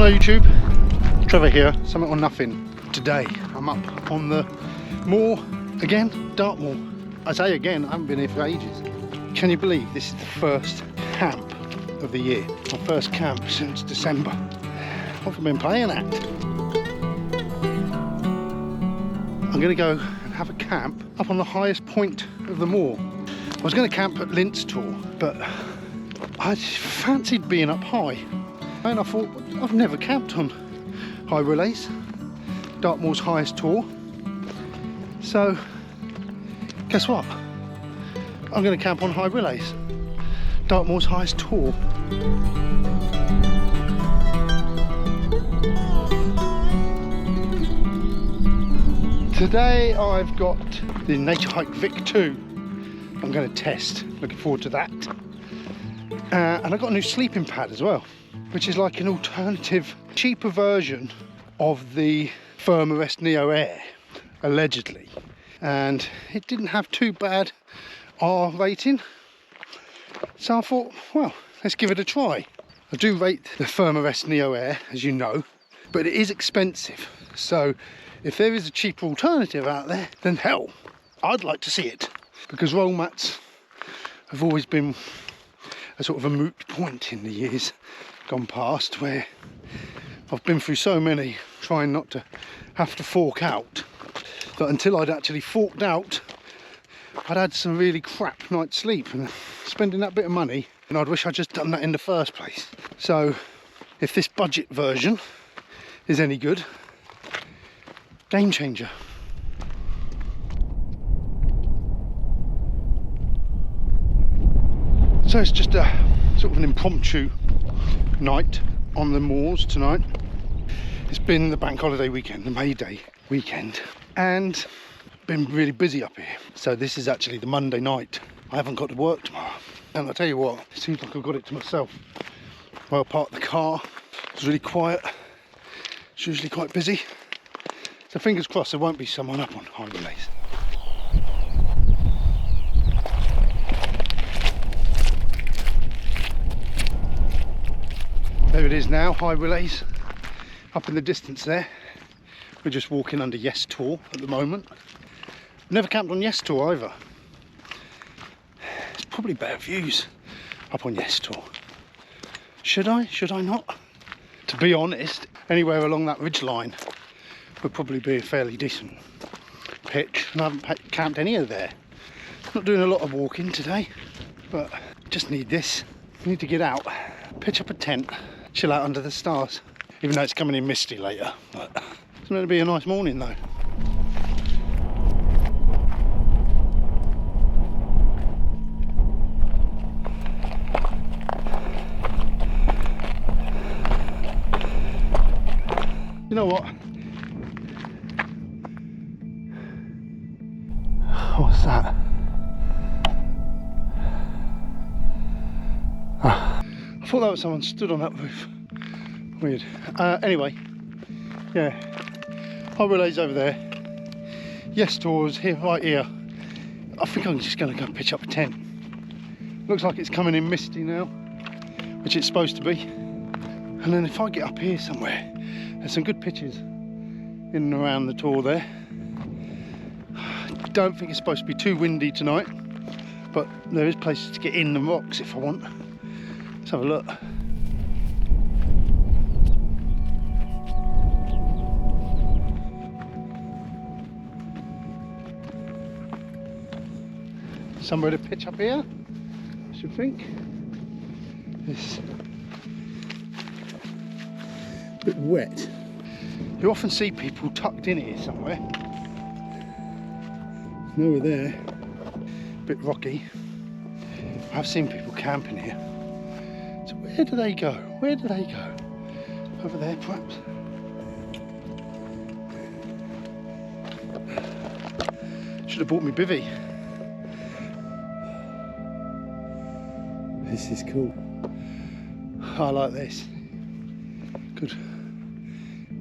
Morning YouTube, Trevor here, Summit or Nothing. Today I'm up on the moor again, Dartmoor. I say again, I haven't been here for ages. Can you believe this is the first camp of the year? My first camp since December. What have I been playing at? I'm going to go and have a camp up on the highest point of the moor. I was going to camp at Light Tour, but I fancied being up high. And I thought, I've never camped on High Willhays, Dartmoor's highest tour. So, guess what? I'm going to camp on High Willhays, Dartmoor's highest tour. Today I've got the Naturehike Vik 2. I'm going to test, looking forward to that. And I've got a new sleeping pad as well, which is like an alternative, cheaper version of the Thermarest NeoAir, allegedly. And it didn't have too bad R rating. So I thought, well, let's give it a try. I do rate the Thermarest NeoAir, as you know, but it is expensive. So if there is a cheaper alternative out there, then hell, I'd like to see it. Because roll mats have always been a sort of a moot point in the years gone past, where I've been through so many trying not to have to fork out, that until I'd actually forked out, I'd had some really crap night's sleep, and spending that bit of money, and I'd wish I'd just done that in the first place. So if this budget version is any good, game changer. So it's just a sort of an impromptu night on the moors tonight. It's been the bank holiday weekend, the May Day weekend, and been really busy up here. So this is actually the Monday night. I haven't got to work tomorrow. And I'll tell you what, it seems like I've got it to myself. Well, I parked the car, it's really quiet. It's usually quite busy. So fingers crossed there won't be someone up on High Willhays. There it is now, High Willhays, up in the distance there. We're just walking under Yes Tor at the moment. Never camped on Yes Tor either. It's probably better views up on Yes Tor. Should I? Should I not? To be honest, anywhere along that ridgeline would probably be a fairly decent pitch, and I haven't camped any of there. Not doing a lot of walking today, but just need this. Need to get out, pitch up a tent, chill out under the stars. Even though it's coming in misty later, but it's meant to be a nice morning though. You know what? What's that? I thought that was someone stood on that roof. Weird. Anyway, yeah, High Willhays over there. Yes Tor's here, right here. I think I'm just going to go pitch up a tent. Looks like it's coming in misty now, which it's supposed to be. And then if I get up here somewhere, there's some good pitches in and around the tour there. I don't think it's supposed to be too windy tonight, but there is places to get in the rocks if I want. Let's have a look. Somewhere to pitch up here, I should think. It's a bit wet. You often see people tucked in here somewhere. Nowhere there. A bit rocky. I've seen people camping here. So where do they go? Where do they go? Over there, perhaps? Should have bought me bivvy. This is cool. I like this. Good.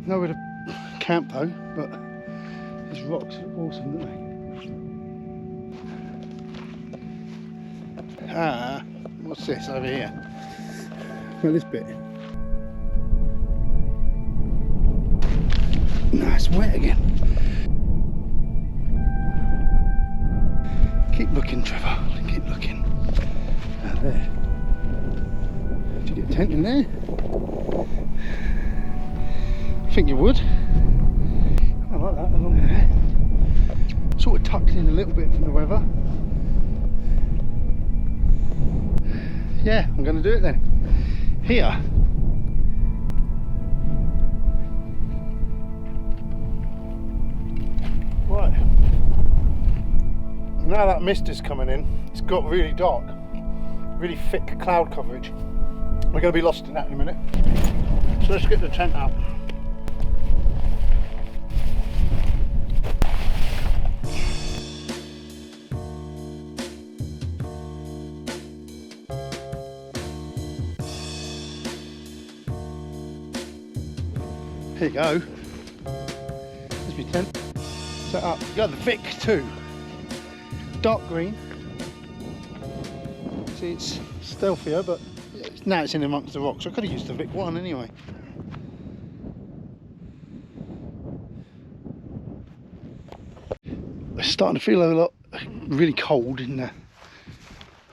Nowhere to camp though, but these rocks are awesome, don't they? What's this over here? Well, this bit. No, it's wet again. Keep looking, Trevor. Keep looking. Out there. Did you get a tent in there? I think you would. I like that along there. Sort of tucked in a little bit from the weather. Yeah, I'm going to do it then. Here. Right. Now that mist is coming in, it's got really dark, really thick cloud coverage. We're going to be lost in that in a minute. So let's get the tent out. Here you go. There's my tent set up. You got the Vic too. Dark green. See, it's stealthier, but now it's in amongst the rocks. I could have used the Vic 1 anyway. It's starting to feel a lot really cold in there.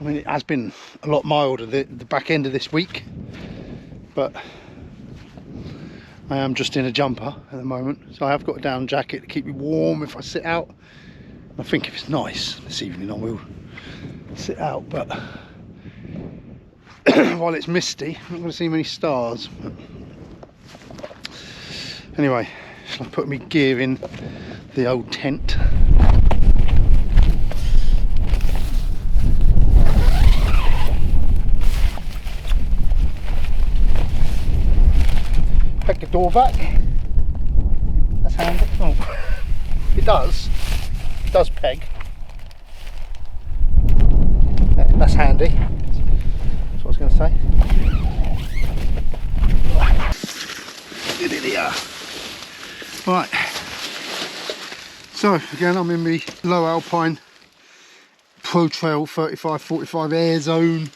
I mean, it has been a lot milder the back end of this week, but I am just in a jumper at the moment, so I have got a down jacket to keep me warm if I sit out. I think if it's nice this evening I will sit out, but while it's misty I'm not going to see many stars. But anyway, shall I put my gear in the old tent? Peg the door back. That's handy. Oh, it does peg. That's handy. That's what I was going to say. Right. So again, I'm in the low alpine Pro Trail 35-45 Air Zone.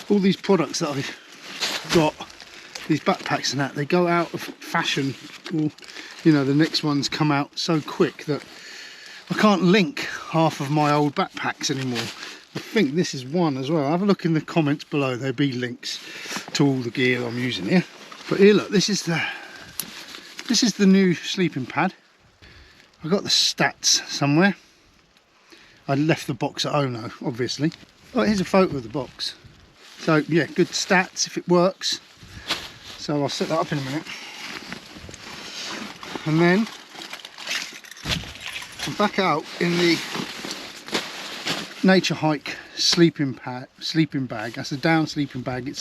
All these products that I've got, these backpacks and that, they go out of fashion, or you know, the next ones come out so quick that I can't link half of my old backpacks anymore. I think this is one as well. Have a look in the comments below, there'll be links to all the gear I'm using here. But here, look, this is the new sleeping pad. I got the stats somewhere. I left the box at home though, obviously. Oh, here's a photo of the box. So yeah, good stats if it works. So I'll set that up in a minute. And then I'm back out in the Naturehike sleeping bag. That's a down sleeping bag.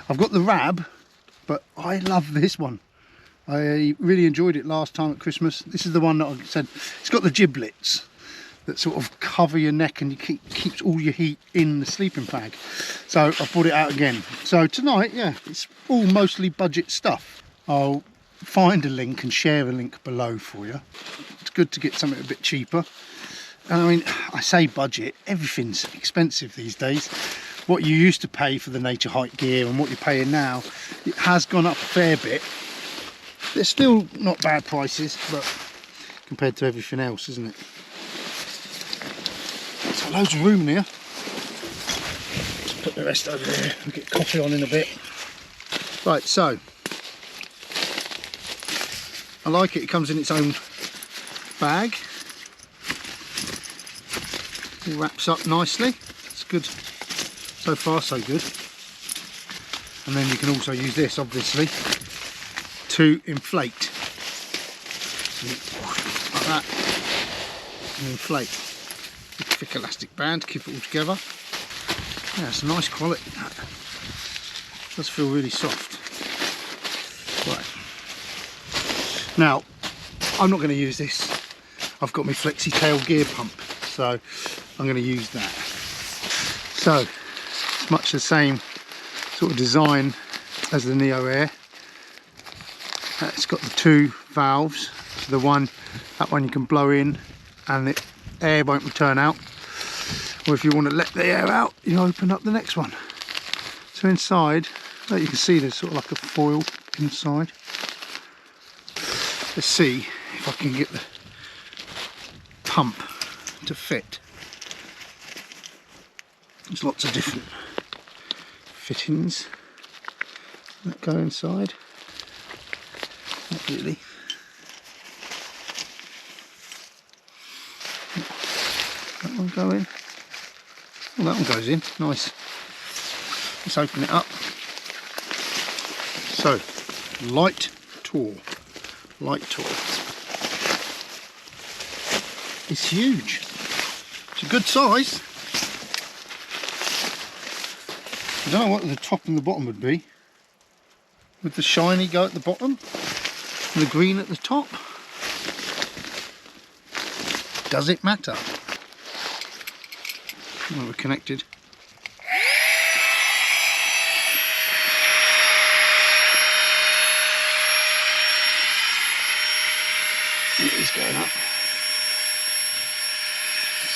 I've got the Rab, but I love this one. I really enjoyed it last time at Christmas. This is the one that I said, it's got the giblets that sort of cover your neck and you keeps all your heat in the sleeping bag. So I brought it out again. So tonight, yeah, it's all mostly budget stuff. I'll find a link and share a link below for you. It's good to get something a bit cheaper. And I mean, I say budget, everything's expensive these days. What you used to pay for the Naturehike gear and what you're paying now, it has gone up a fair bit. They're still not bad prices, but compared to everything else, isn't it? So loads of room in here. Let's put the rest over there. We'll get coffee on in a bit. Right, so I like it. It comes in its own bag. It wraps up nicely. It's good. So far, so good. And then you can also use this, obviously, to inflate. Like that. And inflate. With a thick elastic band to keep it all together. Yeah, it's a nice quality. That does feel really soft. Right. Now, I'm not going to use this. I've got my flexi tail gear pump, so I'm going to use that. So, it's much the same sort of design as the NeoAir. It's got the two valves. That one you can blow in and the air won't return out. Or if you want to let the air out, you open up the next one. So inside, like you can see, there's sort of like a foil inside. Let's see if I can get the pump to fit. There's lots of different fittings that go inside. Not really. That one go in. Well, that one goes in. Nice. Let's open it up. So, Light Tour. Light Tour. It's huge. It's a good size. I don't know what the top and the bottom would be. Would the shiny go at the bottom and the green at the top? Does it matter? Well, we're connected. It is going up.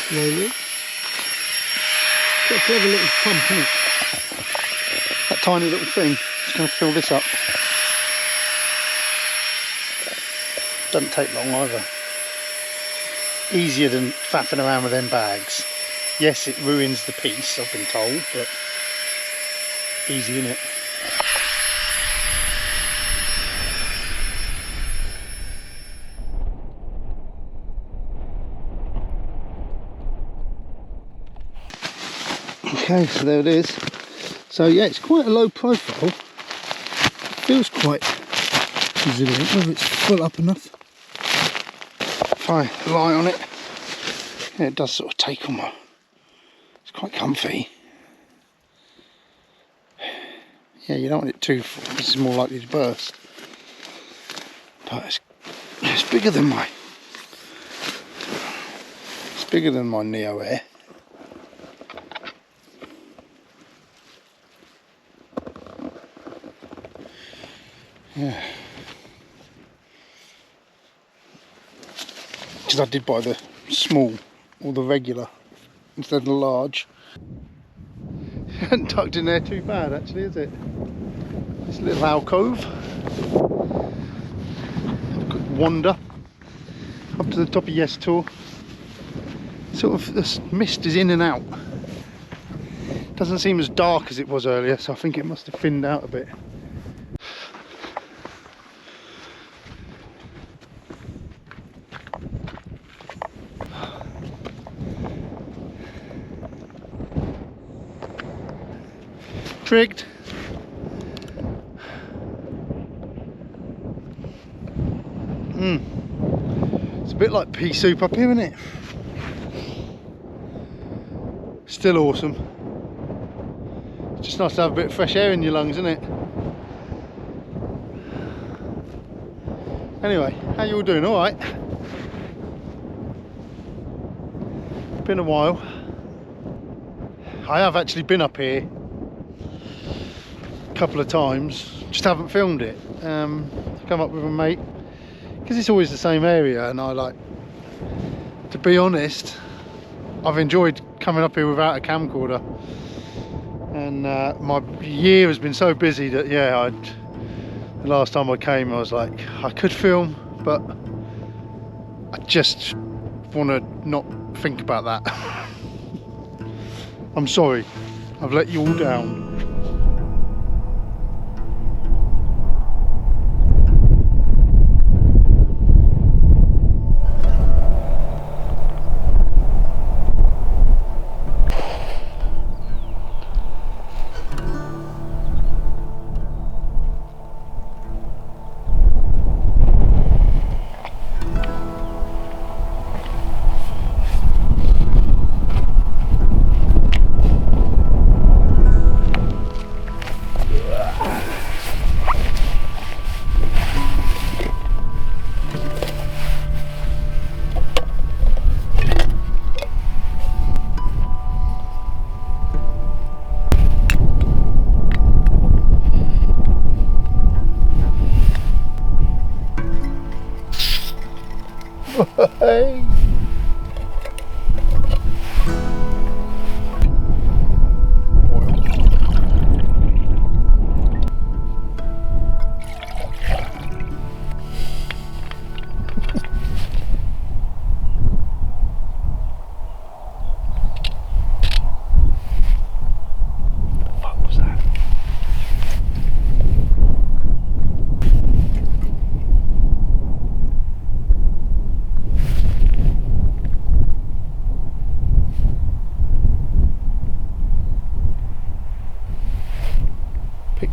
Slowly. Got a clever little pump, isn't it? That tiny little thing is going to fill this up. Doesn't take long either. Easier than faffing around with them bags. Yes, it ruins the piece, I've been told, but easy, innit? Okay, so there it is. So yeah, it's quite a low profile. It feels quite resilient, whether it's full up enough. If I lie on it, yeah, it does sort of take on my... It's quite comfy. Yeah, you don't want it too full, this is more likely to burst. But it's bigger than my... It's bigger than my NeoAir. Yeah, because I did buy the small or the regular instead of the large. It hasn't tucked in there too bad actually, is it? This little alcove. Could wander up to the top of Yes Tor. Sort of the mist is in and out. Doesn't seem as dark as it was earlier, so I think it must have thinned out a bit. Trigged. It's a bit like pea soup up here, isn't it? Still awesome. It's just nice to have a bit of fresh air in your lungs, isn't it? Anyway, how you all doing? All right? Been a while. I have actually been up here a couple of times, just haven't filmed it. Come up with a mate because it's always the same area, and I like, to be honest, I've enjoyed coming up here without a camcorder, and my year has been so busy that yeah, the last time I came I was like, I could film, but I just want to not think about that. I'm sorry, I've let you all down. Hey.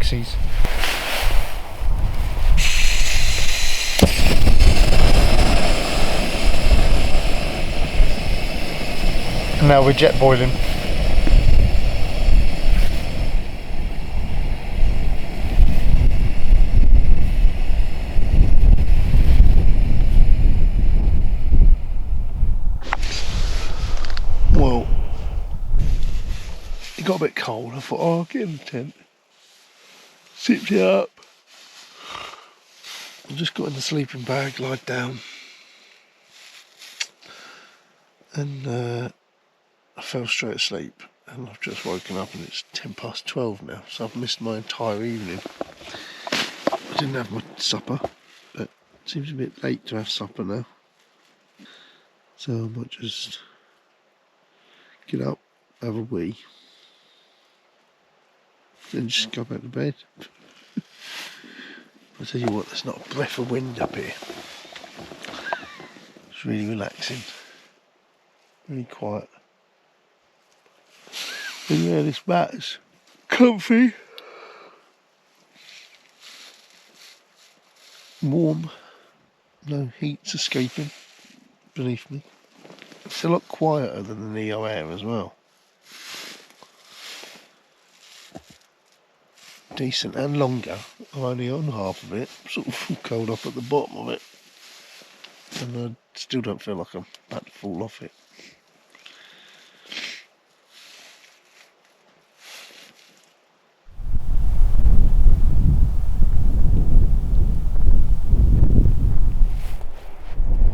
taxis. And now we're jet boiling. Well, it got a bit cold. I thought, oh, I'll get in the tent. Zipped it up. I just got in the sleeping bag, lied down. And I fell straight asleep. And I've just woken up and it's 12:10 now. So I've missed my entire evening. I didn't have my supper. But it seems a bit late to have supper now. So I might just get up, have a wee. Then just go back to bed. I'll tell you what, there's not a breath of wind up here. It's really relaxing. Really quiet. And yeah, this mat's comfy. Warm. No heat's escaping beneath me. It's a lot quieter than the NeoAir as well. Decent and longer. I'm only on half of it, sort of curled up at the bottom of it, and I still don't feel like I'm about to fall off it.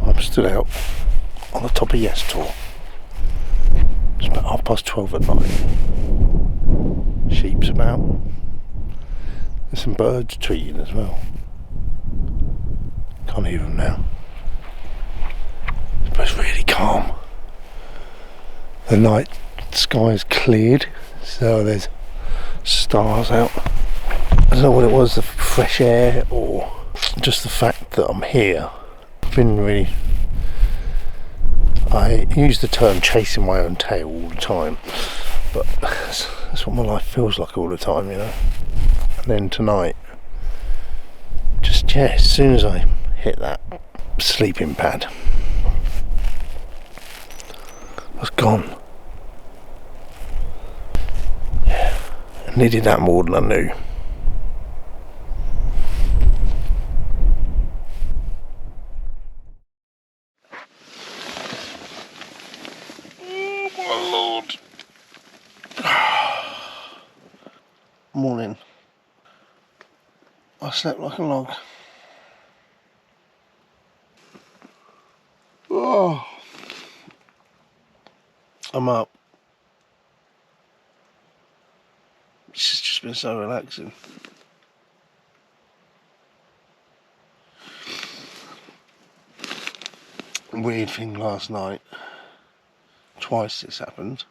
I'm still out on the top of Yes Tor. It's about 12:30 at night. Sheep's about. There's some birds tweeting as well. Can't hear them now. But it's really calm. The night sky's cleared, so there's stars out. I don't know what it was, the fresh air or just the fact that I'm here. I've been really... I use the term chasing my own tail all the time, but that's what my life feels like all the time, you know. And then tonight, just yeah, as soon as I hit that sleeping pad, I was gone. Yeah, I needed that more than I knew. Oh my Lord. Morning. I slept like a log. Oh, I'm up. This has just been so relaxing. Weird thing last night. Twice this happened.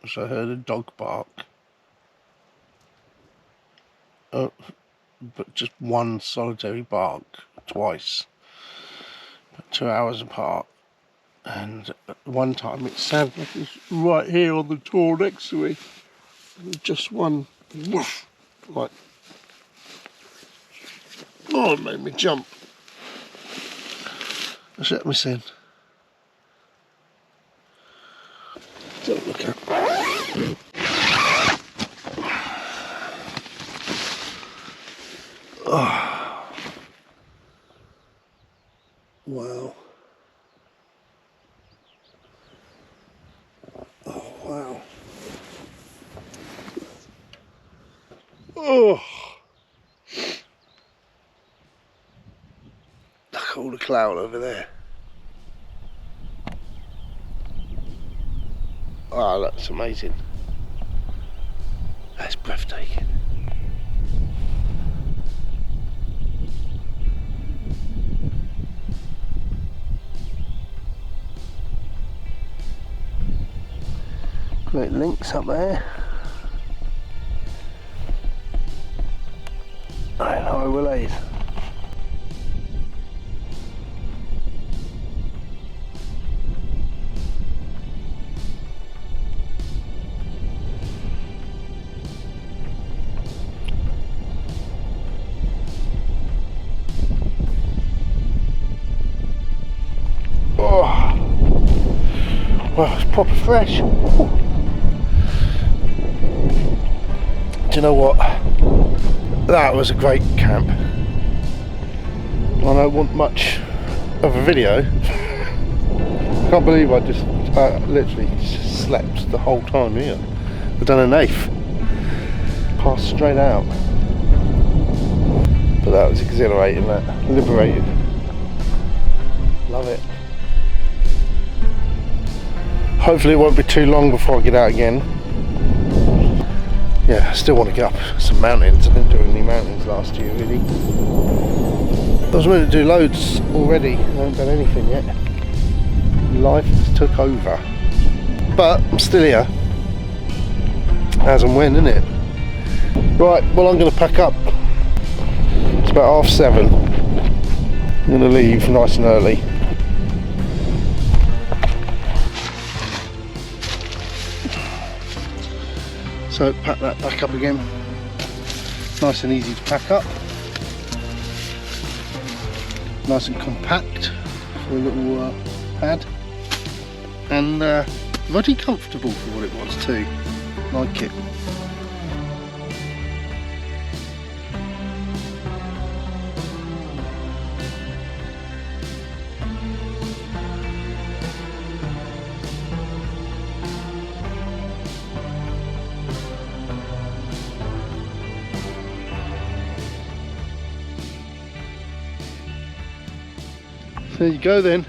So I heard a dog bark. Oh, but just one solitary bark twice, but 2 hours apart. And at one time it sounded like it's right here on the tor next to me. And just one woof, like, oh, it made me jump. I shut my sin. Don't look at. Oh. Wow. Oh, wow. Oh. Look at all the cloud over there. Oh, that's amazing. That's breathtaking. Great links up there. And High Willhays. proper fresh. Ooh. Do you know what? That was a great camp. I don't want much of a video. Can't believe I just literally just slept the whole time here. I've done an eighth. Passed straight out. But that was exhilarating, that. Liberating. Love it. Hopefully it won't be too long before I get out again. Yeah, I still want to get up some mountains. I didn't do any mountains last year, really. I was meant to do loads already. I haven't done anything yet. Life just took over. But I'm still here. As and when, isn't it? Right, well, I'm going to pack up. It's about 7:30. I'm going to leave nice and early. So pack that back up again. Nice and easy to pack up. Nice and compact for a little pad. And very comfortable for what it was too. Like it. There you go then,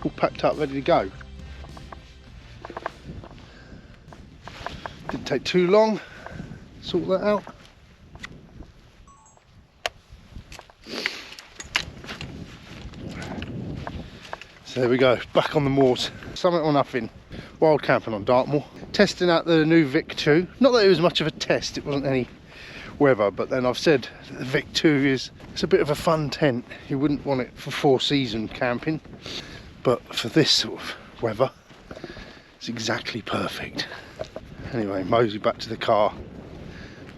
all packed up, ready to go. Didn't take too long, sort that out. So there we go, back on the moors. Summit or nothing, wild camping on Dartmoor. Testing out the new Vic 2. Not that it was much of a test, it wasn't any weather, but then I've said that the Vic 2 it's a bit of a fun tent. You wouldn't want it for 4-season camping, but for this sort of weather it's exactly perfect. Anyway, mosey back to the car.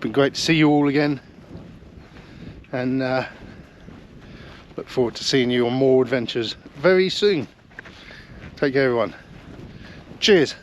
Been great to see you all again, and look forward to seeing you on more adventures very soon. Take care everyone. Cheers.